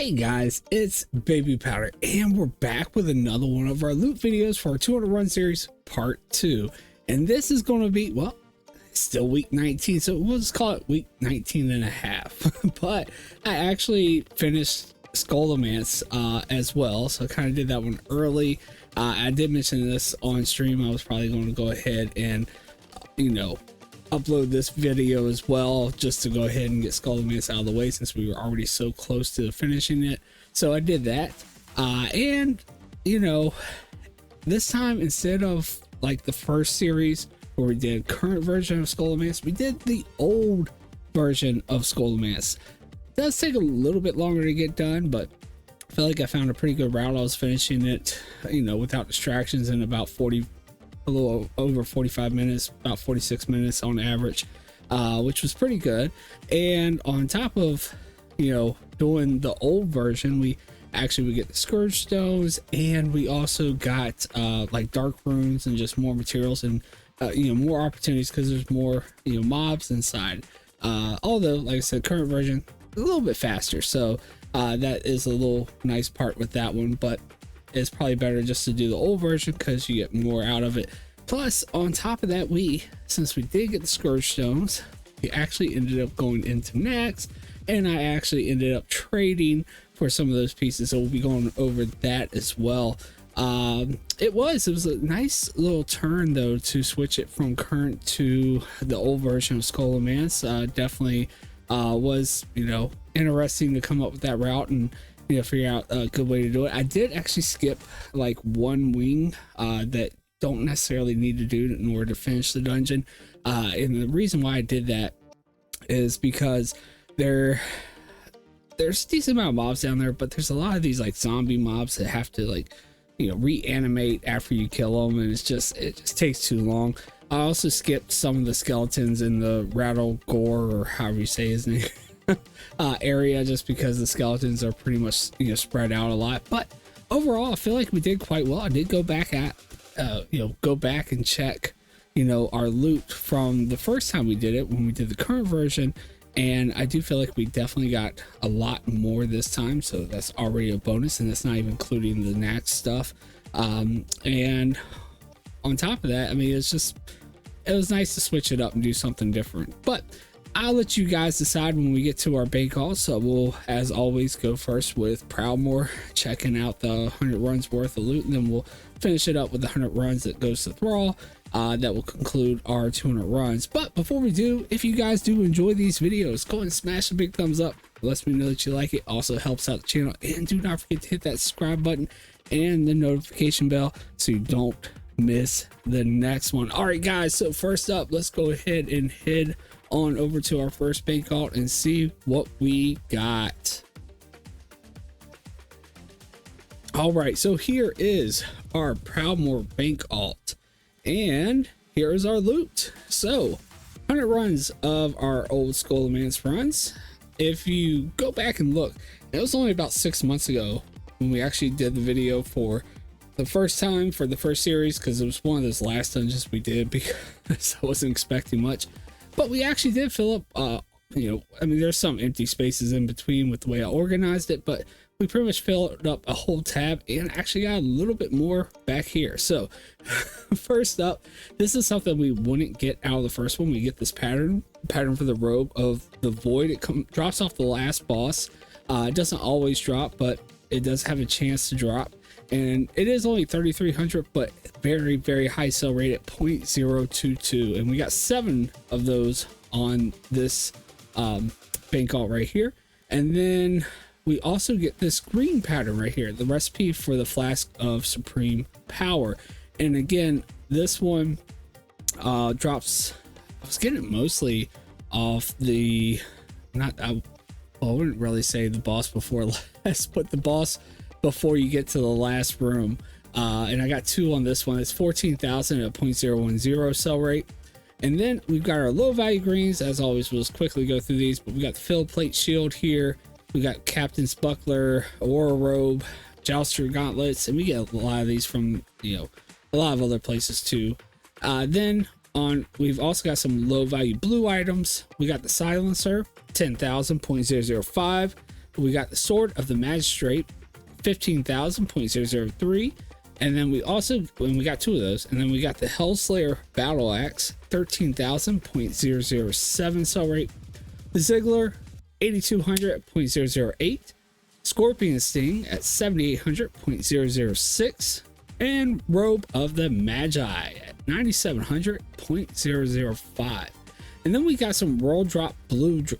Hey guys, it's Babypowder, and we're back with another one of our loot videos for our 200 run series part 2. And this is going to be, well, still week 19, so we'll just call it week 19 and a half. But I actually finished Scholomance as well, so I kind of did that one early. I did mention this on stream. I was probably going to go ahead and, upload this video as well, just to go ahead and get Scholomance out of the way since we were already so close to finishing it. So I did that, and this time, instead of like the first series where we did current version of Scholomance, we did the old version of Scholomance. It does take a little bit longer to get done, but I feel like I found a pretty good route. I was finishing it without distractions in about a little over 45 minutes, about 46 minutes on average, which was pretty good. And on top of doing the old version, we actually would get the scourge stones, and we also got like dark runes and just more materials and more opportunities because there's more mobs inside. Although, like I said, current version a little bit faster, so that is a little nice part with that one, but it's probably better just to do the old version because you get more out of it. Plus, on top of that, since we did get the scourge stones, we actually ended up going into Next, and I actually ended up trading for some of those pieces, so we'll be going over that as well. It was a nice little turn though to switch it from current to the old version of Scholomance. Definitely was interesting to come up with that route and figure out a good way to do it. I did actually skip like one wing that don't necessarily need to do in order to finish the dungeon, and the reason why I did that is because there's a decent amount of mobs down there, but there's a lot of these like zombie mobs that have to reanimate after you kill them, and it just takes too long. I also skipped some of the skeletons in the Rattle Gore, or however you say his name, area, just because the skeletons are pretty much spread out a lot. But overall, I feel like we did quite well. I did go back and check our loot from the first time we did it when we did the current version, and I do feel like we definitely got a lot more this time, so that's already a bonus, and that's not even including the Nax stuff. And on top of that, I mean, it was nice to switch it up and do something different. But I'll let you guys decide when we get to our bank haul. So we'll, as always, go first with Proudmoore, checking out the 100 runs worth of loot, and then we'll finish it up with the 100 runs that goes to Thrall. That will conclude our 200 runs. But before we do, if you guys do enjoy these videos, go and smash a big thumbs up. It lets me know that you like it. Also helps out the channel. And do not forget to hit that subscribe button and the notification bell so you don't miss the next one. All right, guys. So first up, let's go ahead and head on over to our first bank alt and see what we got. All right, so here is our Proudmoore bank alt, and here is our loot. So 100 runs of our old Scholomance runs. If you go back and look, it was only about 6 months ago when we actually did the video for the first time for the first series, because it was one of those last dungeons we did because I wasn't expecting much. But we actually did fill up, I mean, there's some empty spaces in between with the way I organized it, but we pretty much filled up a whole tab and actually got a little bit more back here. So first up, this is something we wouldn't get out of the first one. We get this pattern for the robe of the void. It drops off the last boss. It doesn't always drop, but it does have a chance to drop. And it is only 3,300, but very, very high sell rate at 0.022. And we got 7 of those on this bank alt right here. And then we also get this green pattern right here, the recipe for the flask of supreme power. And again, this one drops, I was getting it mostly off the, I wouldn't really say the boss before last, but the boss before you get to the last room. And I got 2 on this one. It's 14,000 at 0.010 sell rate. And then we've got our low value greens. As always, we'll just quickly go through these, but we got the fill plate shield here. We got Captain's buckler, Aurora robe, Jouster gauntlets, and we get a lot of these from a lot of other places too. Then we've also got some low value blue items. We got the silencer, 10,000, 0.005. we got the Sword of the Magistrate, 15,000.003. And then we also, when we got two of those, and then we got the Hellslayer Battle Axe, 13,000.007 sell rate. The Ziggler, 8,200.008. Scorpion Sting at 7,800.006. And Robe of the Magi at 9,700.005. And then we got some World Drop blues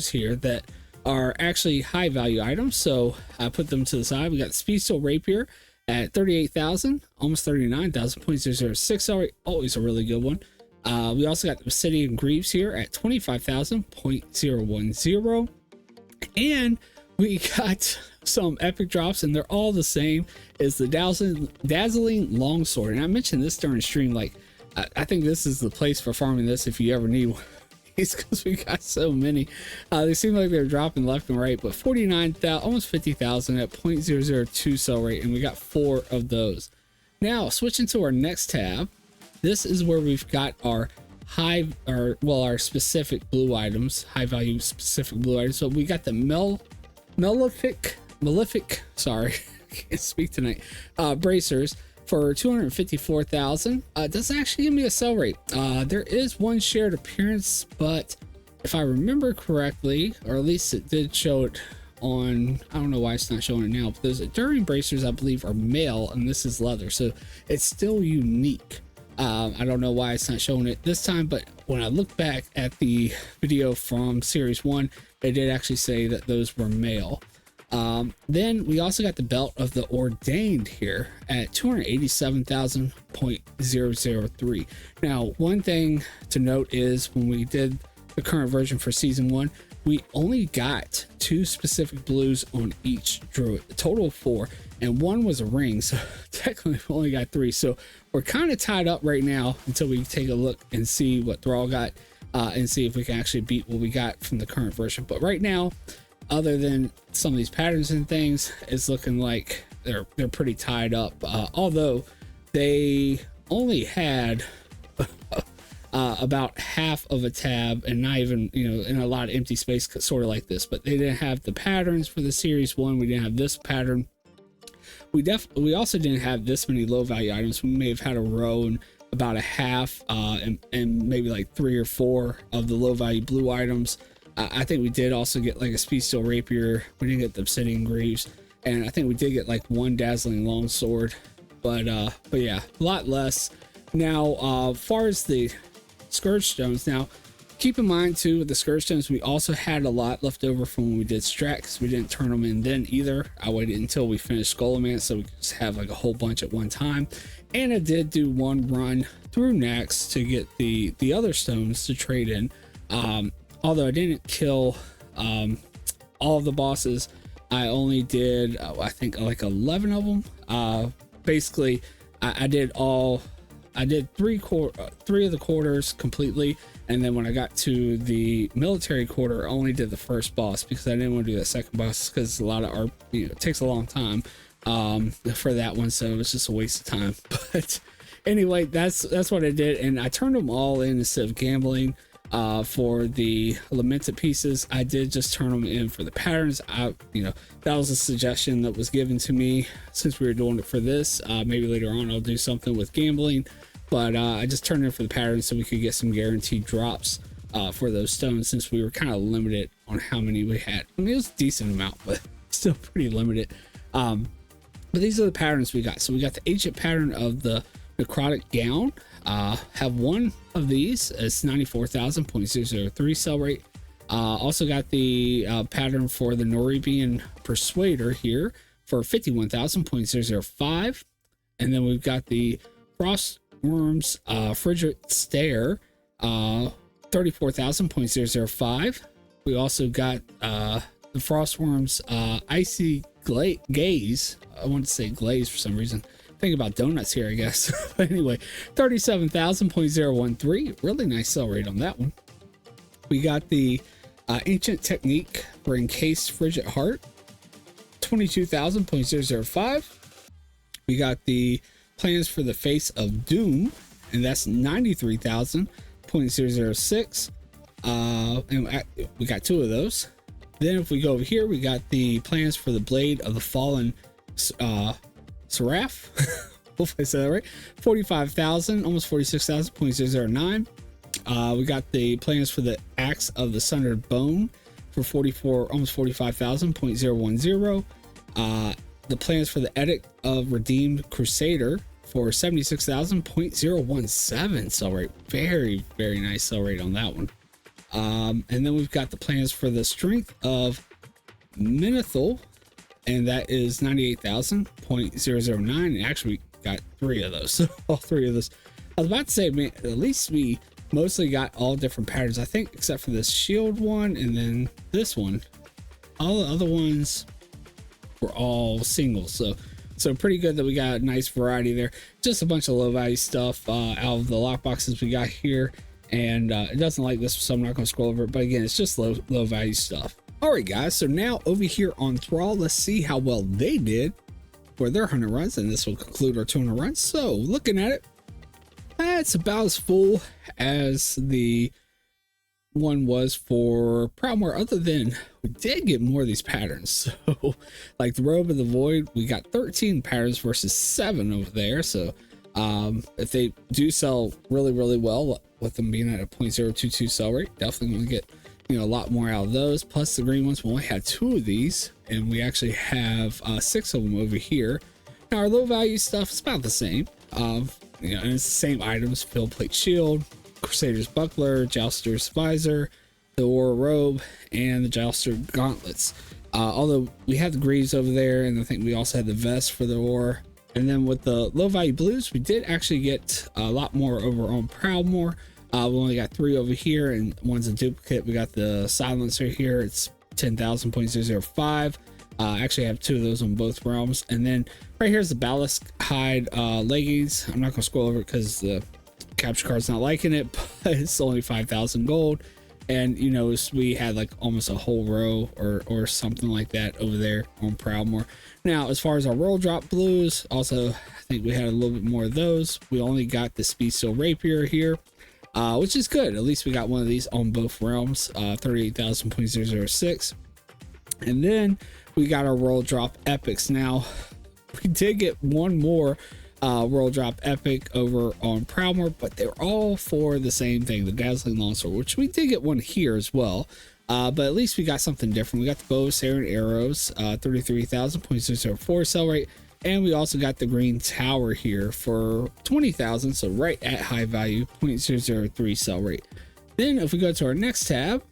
here that are actually high value items, so I put them to the side. We got the Speed Steel Rapier at 38,000, almost 39,000.006 sell rate, always a really good one. We also got the Obsidian Greaves here at 25,000.010, and we got some epic drops, and they're all the same as the Dazzling Longsword. And I mentioned this during stream, like I think this is the place for farming this if you ever need one. Because we got so many. They seem like they're dropping left and right, but 49,000, almost 50,000 at 0.002 sell rate, and we got 4 of those. Now switching to our next tab, this is where we've got our our specific blue items, high value specific blue items. So we got the Malefic, sorry, I can't speak tonight, bracers for 254,000. Doesn't actually give me a sell rate. There is one shared appearance, but if I remember correctly, or at least it did show it on, I don't know why it's not showing it now, but those enduring bracers I believe are male, and this is leather, so it's still unique. I don't know why it's not showing it this time, but when I look back at the video from series 1, they did actually say that those were male. Then we also got the Belt of the Ordained here at 287,000.003. Now, one thing to note is when we did the current version for season 1, we only got 2 specific blues on each druid, a total of 4, and 1 was a ring, so technically we only got 3. So we're kind of tied up right now until we take a look and see what Thrall got, and see if we can actually beat what we got from the current version. But right now, other than some of these patterns and things, it's looking like they're pretty tied up. Although they only had about half of a tab, and not even, in a lot of empty space, sort of like this. But they didn't have the patterns for the series 1. We didn't have this pattern. We also didn't have this many low value items. We may have had a row and about a half, and maybe like 3 or 4 of the low value blue items. I think we did also get like a Speed Steel Rapier. We didn't get the Obsidian Greaves, and I think we did get like 1 Dazzling Longsword, but yeah, a lot less. Now, as far as the Scourge Stones, now keep in mind too, with the Scourge Stones, we also had a lot left over from when we did Strat, because we didn't turn them in then either. I waited until we finished Scholomance so we could just have like a whole bunch at one time. And I did do one run through Nax to get the other stones to trade in. Although I didn't kill all of the bosses, I only did I think like 11 of them. Basically, I did 3 of the quarters completely, and then when I got to the military quarter, I only did the first boss because I didn't want to do that second boss because a lot of it takes a long time for that one, so it's just a waste of time. But anyway, that's what I did, and I turned them all in instead of gambling. For the lamented pieces, I did just turn them in for the patterns. That was a suggestion that was given to me since we were doing it for this. Maybe later on I'll do something with gambling, but I just turned in for the patterns so we could get some guaranteed drops for those stones, since we were kind of limited on how many we had. I mean, it was a decent amount, but still pretty limited. But these are the patterns we got. So we got the ancient pattern of the Necrotic Gown. Have 1 of these. It's 94,000.003 sell rate. Also got the pattern for the Noribian Persuader here for 51,000.005. And then we've got the Frostworms Frigid Stare, 34,000.005. We also got the Frostworms Icy Gaze. I want to say glaze for some reason. Think about donuts here, I guess. But anyway, 37,000.013. Really nice sell rate on that one. We got the Ancient Technique for Encased Frigid Heart, 22,000.005. We got the Plans for the Face of Doom, and that's 93,000.006. And we got 2 of those. Then if we go over here, we got the plans for the Blade of the Fallen Seraph. Hopefully I said that right. 45,000, almost 46,000, 0.009. We got the plans for the Axe of the Sundered Bone for 44, almost 45,000, 0.010. The plans for the Edict of Redeemed Crusader for 76,000, 0.017 sell rate. Very, very nice sell rate on that one. And then we've got the plans for the Strength of Menethil, and that is 98,000, 0.009. And actually, we got 3 of those. So all 3 of those. I was about to say, man, at least we mostly got all different patterns, I think, except for this shield one and then this one. All the other ones were all singles. So pretty good that we got a nice variety there. Just a bunch of low value stuff out of the lock boxes we got here. And it doesn't like this, so I'm not going to scroll over it. But again, it's just low value stuff. All right, guys. So now over here on Thrall, let's see how well they did for their 100 runs. And this will conclude our 200 runs. So looking at it, it's about as full as the one was for Proudmoore, other than we did get more of these patterns. So like the Robe of the Void, we got 13 patterns versus 7 over there. So if they do sell really, really well, with them being at a 0.022 sell rate, definitely going to get, you know, a lot more out of those. Plus the green ones, we only had 2 of these, and we actually have 6 of them over here. Now our low value stuff is about the same. You know, and it's the same items: Field Plate Shield, Crusader's Buckler, Jouster's Visor, the Aura Robe, and the Jouster Gauntlets. Although we had the Greaves over there, and I think we also had the vest for the Aura. And then with the low value blues, we did actually get a lot more over on Proudmoore. We only got 3 over here, and one's a duplicate. We got the Silencer here. It's 10,000.005. Actually, I have 2 of those on both realms. And then right here's the Ballast Hide leggings. I'm not going to scroll over it because the capture card's not liking it, but it's only 5,000 gold. And you know, we had like almost a whole row or something like that over there on Proudmoore. Now, as far as our roll drop blues, also I think we had a little bit more of those. We only got the Speed Steel Rapier here, which is good. At least we got one of these on both realms, 38,000.006. And then we got our roll drop epics. Now, we did get one more roll drop epic over on Proudmoore, but they're all for the same thing, the Dazzling Longsword, which we did get one here as well. But at least we got something different. We got the Bow of Sarin Arrows, 33,000.004 sell rate. And we also got the Green Tower here for 20,000, so right at high value, 0.003 sell rate. Then if we go to our next tab,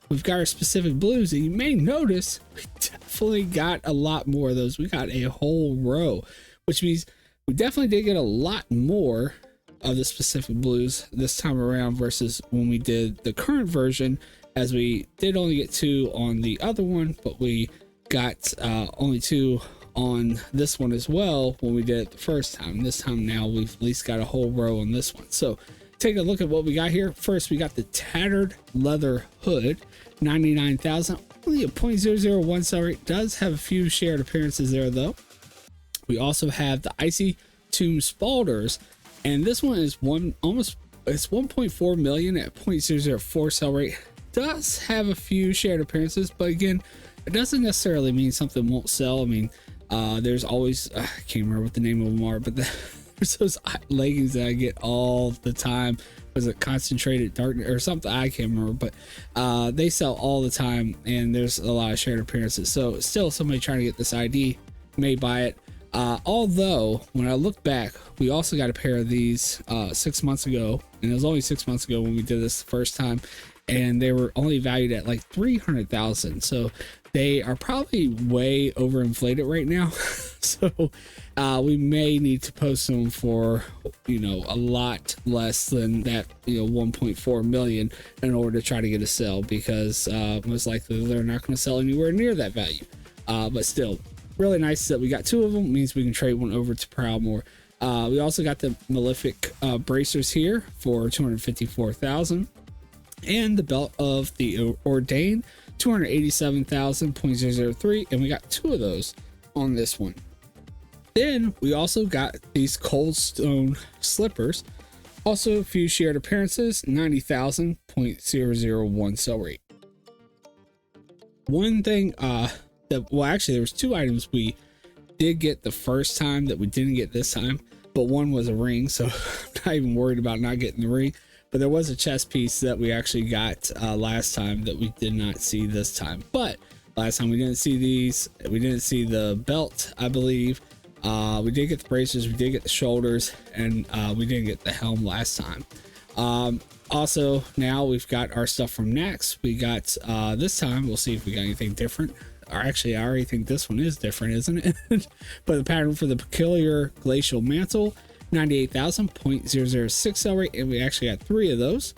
we've got our specific blues, and you may notice we definitely got a lot more of those. We got a whole row, which means we definitely did get a lot more of the specific blues this time around versus when we did the current version, as we did only get 2 on the other one, but we got only 2 on this one as well when we did it the first time. This time now we've at least got a whole row on this one. So take a look at what we got here. First, we got the Tattered Leather Hood, 99,000, only a 0.001 sell rate. Does have a few shared appearances there though. We also have the Icy Tomb Spalders, and this one is it's 1.4 million at 0.004 sell rate. Does have a few shared appearances, but again, it doesn't necessarily mean something won't sell. I mean, there's always, I can't remember what the name of them are, but there's those leggings that I get all the time. Was it Concentrated Darkness or something? I can't remember, but they sell all the time, and there's a lot of shared appearances. So still, somebody trying to get this ID may buy it. Although when I look back, we also got a pair of these 6 months ago, and it was only 6 months ago when we did this the first time, and they were only valued at like 300,000. So they are probably way overinflated right now. So we may need to post them for, you know, a lot less than that, you know, 1.4 million in order to try to get a sell, because most likely they're not going to sell anywhere near that value. But still, really nice that we got 2 of them. It means we can trade one over to Proudmoore. We also got the Malefic bracers here for 254,000, and the Belt of the Ordained, 287,000.003, and we got 2 of those on this one. Then we also got these Cold Stone Slippers, also a few shared appearances, 90,000.001 sell rate. One thing that, well, actually there was two items we did get the first time that we didn't get this time, but one was a ring, so I'm not even worried about not getting the ring. But there was a chest piece that we actually got last time that we did not see this time. But last time we didn't see these. We didn't see the belt, I believe. We did get the braces, we did get the shoulders, and we didn't get the helm last time. Also, now we've got our stuff from Nax. We got this time, we'll see if we got anything different. Or actually, I already think this one is different, isn't it? But the pattern for the peculiar glacial mantle, 98,000.006 sell rate, and we actually got 3 of those.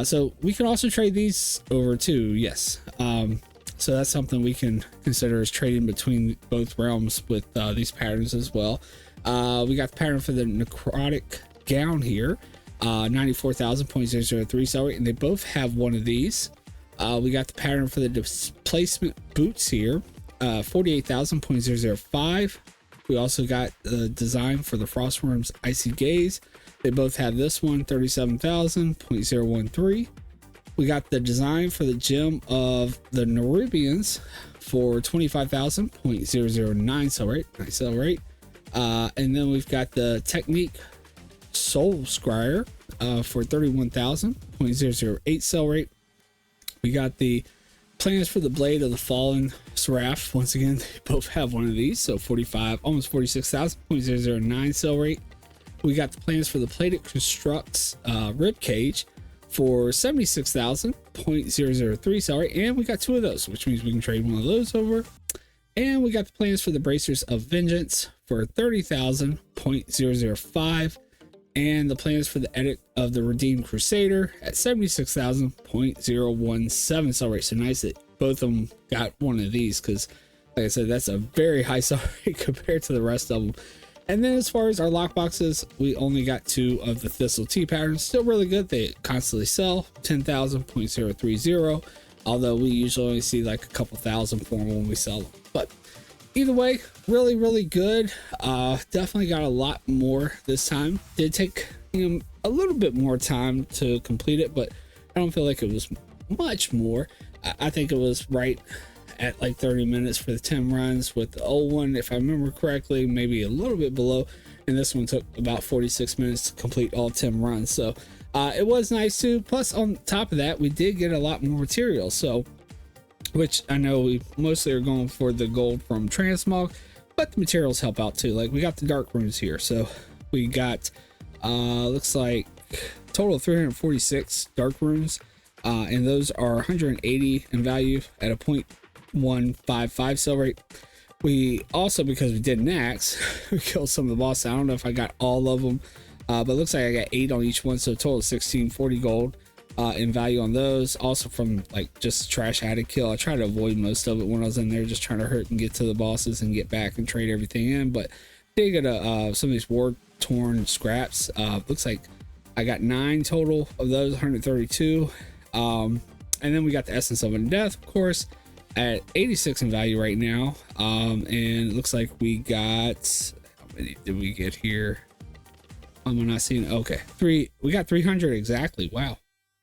So we can also trade these over too, yes. So that's something we can consider as trading between both realms with these patterns as well. We got the pattern for the necrotic gown here, 94,000.003 sell rate, and they both have one of these. We got the pattern for the displacement boots here, 48,000.005. We also got the design for the frostworm's icy gaze. They both have this one, 37,000.013. We got the design for the gem of the Nerubians for 25,000.009 sell rate. Nice sell rate. And then we've got the technique soul scryer for 31,000.008 sell rate. We got the plans for the blade of the fallen Seraph. Once again, they both have one of these, so 45, almost 46,000.009 sell rate. We got the plans for the plated constructs rib cage for 76,000.003 sell rate, and we got 2 of those, which means we can trade one of those over. And we got the plans for the bracers of vengeance for 30,000.005. And the plans for the edit of the Redeemed Crusader at 76,000.017 sell rate. So nice that both of them got one of these, because like I said, that's a very high sell rate compared to the rest of them. And then as far as our lockboxes, we only got 2 of the Thistle Tea patterns. Still really good. They constantly sell 10,000.030, although we usually only see like a couple thousand for them when we sell them. But either way, really, really good. Definitely got a lot more this time. Did take a little bit more time to complete it, but I don't feel like it was much more. I think it was right at like 30 minutes for the 10 runs, with the old one, if I remember correctly, maybe a little bit below, and this one took about 46 minutes to complete all 10 runs. So it was nice too. Plus, on top of that, we did get a lot more material, so which I know we mostly are going for the gold from transmog, but the materials help out too. Like we got the dark runes here, so we got looks like total of 346 dark runes, and those are 180 in value at a 0.155 sell rate. We also, because we did an axe, we killed some of the bosses. I don't know if I got all of them, but it looks like I got 8 on each one, so total of 1640 gold in value on those. Also from like just trash I had to kill. I tried to avoid most of it when I was in there, just trying to hurt and get to the bosses and get back and trade everything in. But did get some of these war torn scraps. Looks like I got 9 total of those, 132. And then we got the essence of undeath, of course, at 86 in value right now. And it looks like we got, how many did we get here? Am I not seeing? Okay, we got 300 exactly. Wow.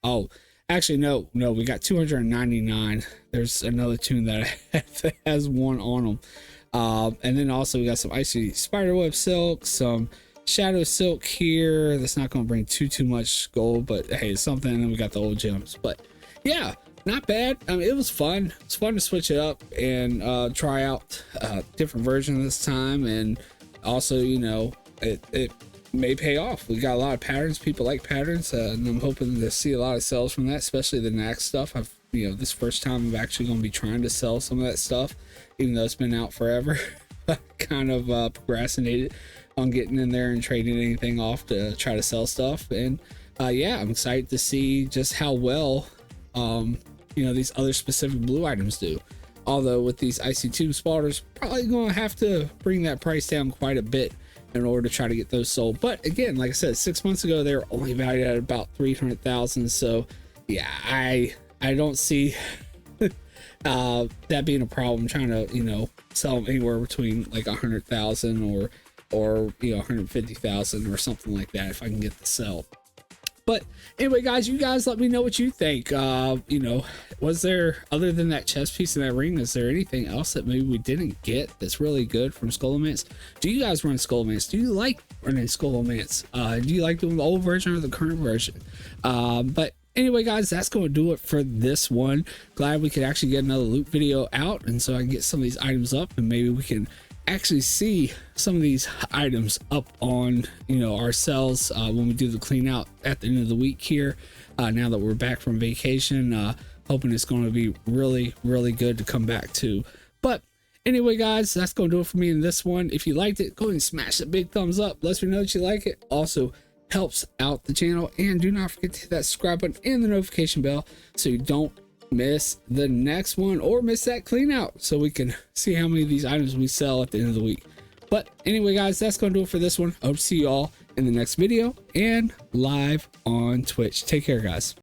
Oh, actually, no, we got 299. There's another tune that I have that has 1 on them. And then also we got some icy spiderweb silk, some shadow silk here. That's not going to bring too much gold, but hey, it's something. And then we got the old gems. But yeah, not bad. I mean, it was fun. It's fun to switch it up and try out a different version this time. And also, you know, it may pay off. We got a lot of patterns. People like patterns, and I'm hoping to see a lot of sales from that, especially the Nax stuff. This first time I'm actually going to be trying to sell some of that stuff, even though it's been out forever. I kind of procrastinated on getting in there and trading anything off to try to sell stuff. And yeah, I'm excited to see just how well these other specific blue items do. Although with these icy tube spotters, probably going to have to bring that price down quite a bit in order to try to get those sold. But again, like I said, 6 months ago they were only valued at about 300,000. So yeah, I don't see that being a problem, trying to sell them anywhere between like 100,000 or 150,000 or something like that if I can get the sell. But anyway, guys, you guys let me know what you think. You know, was there, other than that chest piece and that ring, is there anything else that maybe we didn't get that's really good from Scholomance? Do you guys run Scholomance? Do you like running Scholomance? Do you like doing the old version or the current version? But anyway, guys, that's going to do it for this one. Glad we could actually get another loot video out, and so I can get some of these items up, and maybe we can actually see some of these items up on, you know, our cells when we do the clean out at the end of the week here, now that we're back from vacation. Hoping it's going to be really good to come back to. But anyway, guys, that's going to do it for me in this one. If you liked it, go ahead and smash that big thumbs up. Let me know that you like it. Also helps out the channel, and do not forget to hit that subscribe button and the notification bell so you don't miss the next one or miss that clean out, so we can see how many of these items we sell at the end of the week. But anyway, guys, that's going to do it for this one. I hope to see you all in the next video and live on Twitch. Take care, guys.